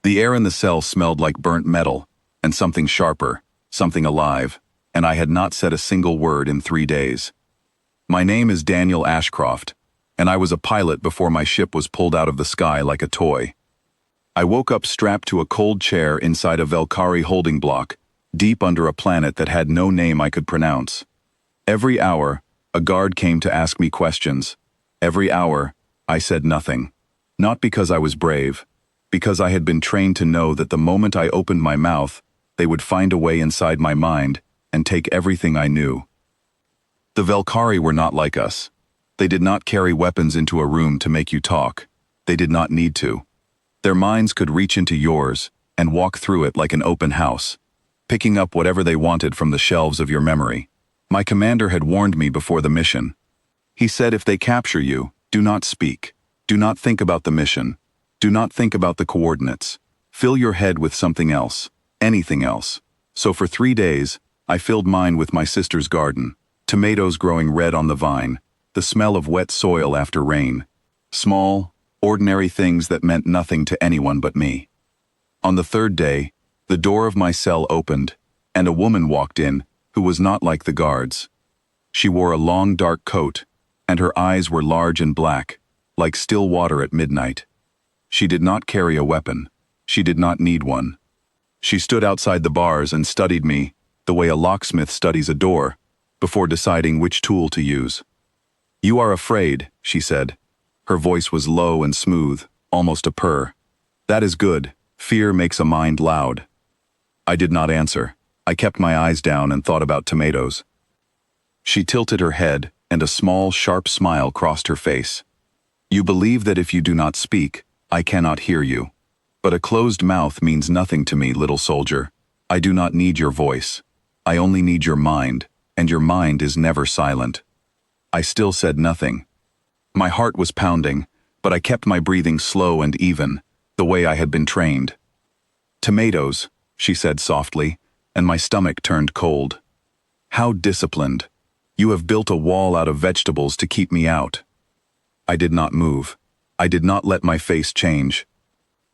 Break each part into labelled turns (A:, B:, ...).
A: The air in the cell smelled like burnt metal, and something sharper, something alive, and I had not said a single word in 3 days. My name is Daniel Ashcroft, and I was a pilot before my ship was pulled out of the sky like a toy. I woke up strapped to a cold chair inside a Velkari holding block, deep under a planet that had no name I could pronounce. Every hour, a guard came to ask me questions. Every hour, I said nothing. Not because I was brave, because I had been trained to know that the moment I opened my mouth, they would find a way inside my mind and take everything I knew. The Velkari were not like us. They did not carry weapons into a room to make you talk. They did not need to. Their minds could reach into yours and walk through it like an open house, picking up whatever they wanted from the shelves of your memory. My commander had warned me before the mission. He said if they capture you, do not speak. Do not think about the mission. Do not think about the coordinates. Fill your head with something else, anything else. So for 3 days, I filled mine with my sister's garden, tomatoes growing red on the vine, the smell of wet soil after rain. Small, ordinary things that meant nothing to anyone but me. On the 3rd day, the door of my cell opened, and a woman walked in who was not like the guards. She wore a long dark coat, and her eyes were large and black, like still water at midnight. She did not carry a weapon. She did not need one. She stood outside the bars and studied me the way a locksmith studies a door, before deciding which tool to use. "You are afraid," she said. Her voice was low and smooth, almost a purr. "That is good. Fear makes a mind loud." I did not answer. I kept my eyes down and thought about tomatoes. She tilted her head, and a small, sharp smile crossed her face. "You believe that if you do not speak, I cannot hear you. But a closed mouth means nothing to me, little soldier. I do not need your voice. I only need your mind, and your mind is never silent." I still said nothing. My heart was pounding, but I kept my breathing slow and even, the way I had been trained. "Tomatoes," she said softly, and my stomach turned cold. "How disciplined. You have built a wall out of vegetables to keep me out." I did not move. I did not let my face change.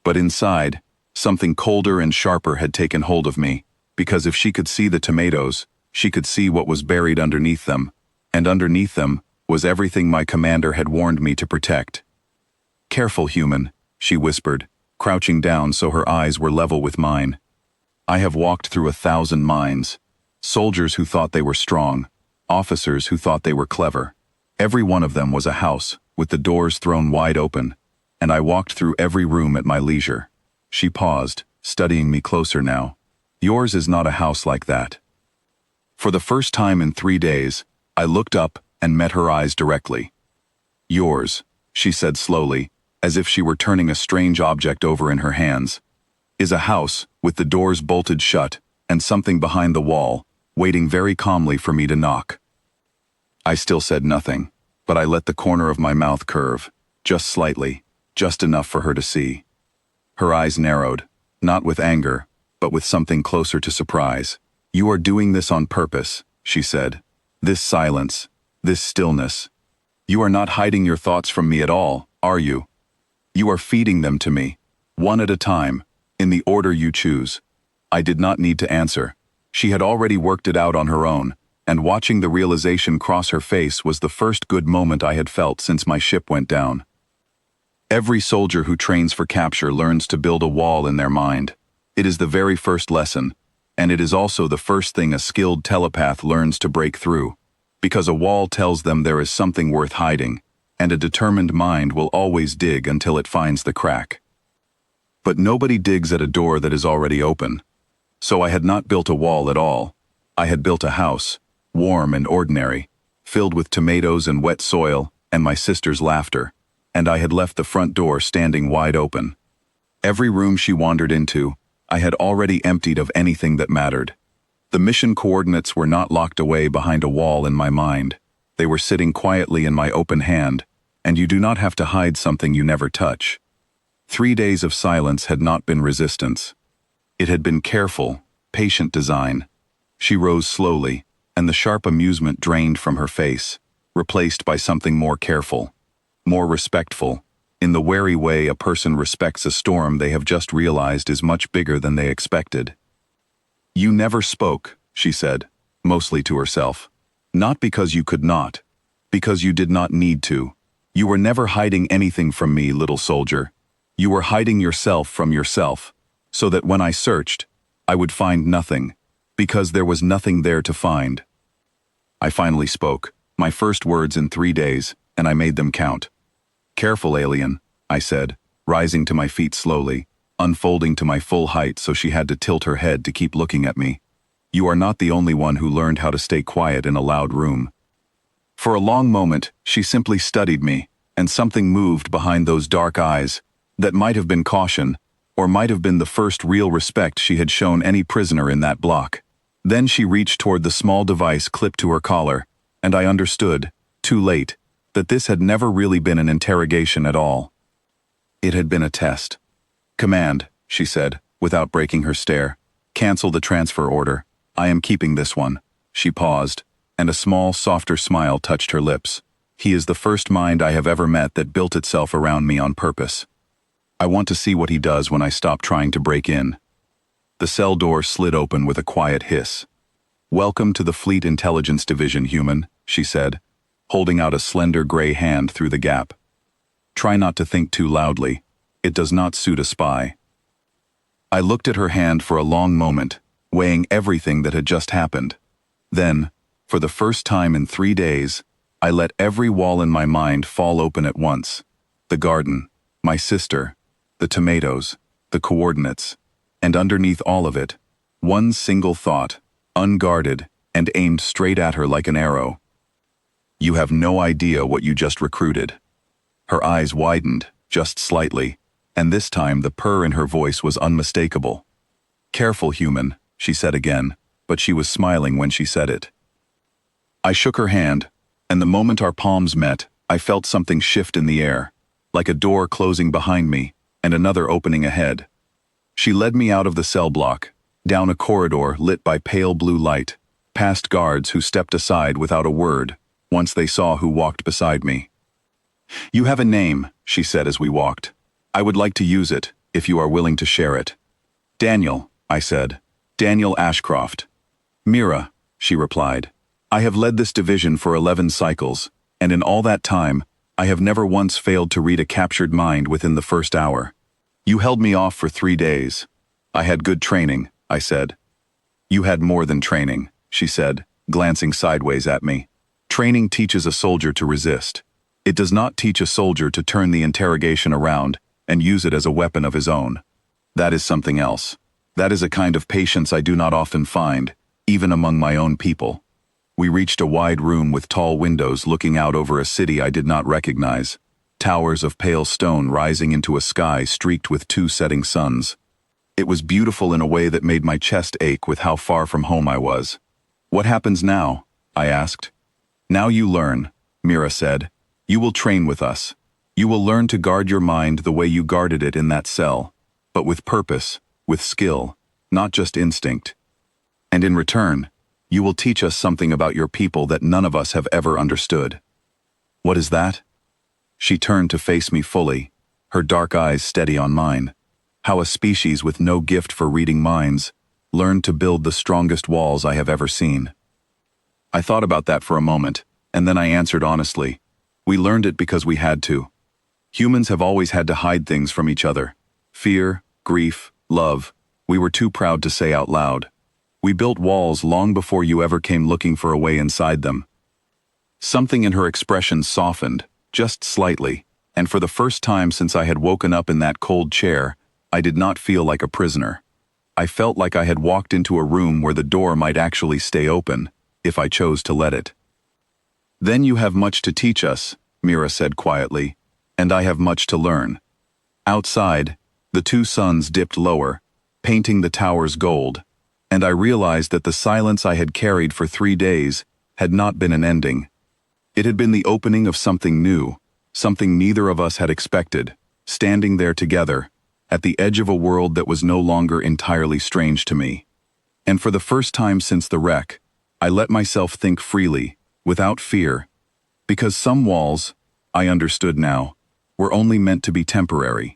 A: But inside, something colder and sharper had taken hold of me, because if she could see the tomatoes, she could see what was buried underneath them, and underneath them was everything my commander had warned me to protect. "Careful, human," she whispered, crouching down so her eyes were level with mine. "I have walked through 1,000 minds. Soldiers who thought they were strong, officers who thought they were clever. Every one of them was a house, with the doors thrown wide open, and I walked through every room at my leisure." She paused, studying me closer now. "Yours is not a house like that." For the first time in 3 days, I looked up and met her eyes directly. "Yours," she said slowly, as if she were turning a strange object over in her hands, "is a house with the doors bolted shut and something behind the wall, waiting very calmly for me to knock." I still said nothing, but I let the corner of my mouth curve, just slightly, just enough for her to see. Her eyes narrowed, not with anger, but with something closer to surprise. "You are doing this on purpose," she said. "This silence, this stillness. You are not hiding your thoughts from me at all, are you? You are feeding them to me, one at a time, in the order you choose." I did not need to answer. She had already worked it out on her own, and watching the realization cross her face was the first good moment I had felt since my ship went down. Every soldier who trains for capture learns to build a wall in their mind. It is the very first lesson, and it is also the first thing a skilled telepath learns to break through, because a wall tells them there is something worth hiding, and a determined mind will always dig until it finds the crack. But nobody digs at a door that is already open. So I had not built a wall at all. I had built a house, warm and ordinary, filled with tomatoes and wet soil and my sister's laughter, and I had left the front door standing wide open. Every room she wandered into, I had already emptied of anything that mattered. The mission coordinates were not locked away behind a wall in my mind. They were sitting quietly in my open hand, and you do not have to hide something you never touch. 3 days of silence had not been resistance. It had been careful, patient design. She rose slowly, and the sharp amusement drained from her face, replaced by something more careful, more respectful, in the wary way a person respects a storm they have just realized is much bigger than they expected. "You never spoke," she said, mostly to herself. "Not because you could not. Because you did not need to. You were never hiding anything from me, little soldier. You were hiding yourself from yourself, so that when I searched, I would find nothing, because there was nothing there to find." I finally spoke, my first words in 3 days, and I made them count. "Careful, alien," I said, rising to my feet slowly, unfolding to my full height so she had to tilt her head to keep looking at me. "You are not the only one who learned how to stay quiet in a loud room." For a long moment, she simply studied me, and something moved behind those dark eyes that might have been caution, or might have been the first real respect she had shown any prisoner in that block. Then she reached toward the small device clipped to her collar, and I understood, too late, that this had never really been an interrogation at all. It had been a test. "Command," she said, without breaking her stare. "Cancel the transfer order. I am keeping this one." She paused, and a small, softer smile touched her lips. "He is the first mind I have ever met that built itself around me on purpose. I want to see what he does when I stop trying to break in." The cell door slid open with a quiet hiss. "Welcome to the Fleet Intelligence Division, human," she said, holding out a slender gray hand through the gap. "Try not to think too loudly. It does not suit a spy." I looked at her hand for a long moment, weighing everything that had just happened. Then, for the first time in 3 days, I let every wall in my mind fall open at once. The garden, my sister, the tomatoes, the coordinates, and underneath all of it, one single thought, unguarded and aimed straight at her like an arrow. "You have no idea what you just recruited." Her eyes widened, just slightly, and this time the purr in her voice was unmistakable. "Careful, human," she said again, but she was smiling when she said it. I shook her hand, and the moment our palms met, I felt something shift in the air, like a door closing behind me and another opening ahead. She led me out of the cell block, down a corridor lit by pale blue light, past guards who stepped aside without a word once they saw who walked beside me. "You have a name," she said as we walked. "I would like to use it, if you are willing to share it." "Daniel," I said. "Daniel Ashcroft." "Mira," she replied. "I have led this division for 11 cycles, and in all that time, I have never once failed to read a captured mind within the first hour. You held me off for 3 days. I had good training," I said. "You had more than training," she said, glancing sideways at me. "Training teaches a soldier to resist. It does not teach a soldier to turn the interrogation around and use it as a weapon of his own. That is something else. That is a kind of patience I do not often find, even among my own people." We reached a wide room with tall windows looking out over a city I did not recognize, towers of pale stone rising into a sky streaked with 2 setting suns. It was beautiful in a way that made my chest ache with how far from home I was. "What happens now?" I asked. "Now you learn," Mira said. "You will train with us. You will learn to guard your mind the way you guarded it in that cell, but with purpose, with skill, not just instinct. And in return, you will teach us something about your people that none of us have ever understood." "What is that?" She turned to face me fully, her dark eyes steady on mine. "How a species with no gift for reading minds learned to build the strongest walls I have ever seen." I thought about that for a moment, and then I answered honestly. "We learned it because we had to. Humans have always had to hide things from each other. Fear, grief, love. We were too proud to say out loud. We built walls long before you ever came looking for a way inside them." Something in her expression softened, just slightly, and for the first time since I had woken up in that cold chair, I did not feel like a prisoner. I felt like I had walked into a room where the door might actually stay open, if I chose to let it. "Then you have much to teach us," Mira said quietly, "and I have much to learn." Outside, the 2 suns dipped lower, painting the towers gold, and I realized that the silence I had carried for 3 days had not been an ending. It had been the opening of something new, something neither of us had expected, standing there together, at the edge of a world that was no longer entirely strange to me. And for the first time since the wreck, I let myself think freely, without fear, because some walls, I understood now, were only meant to be temporary.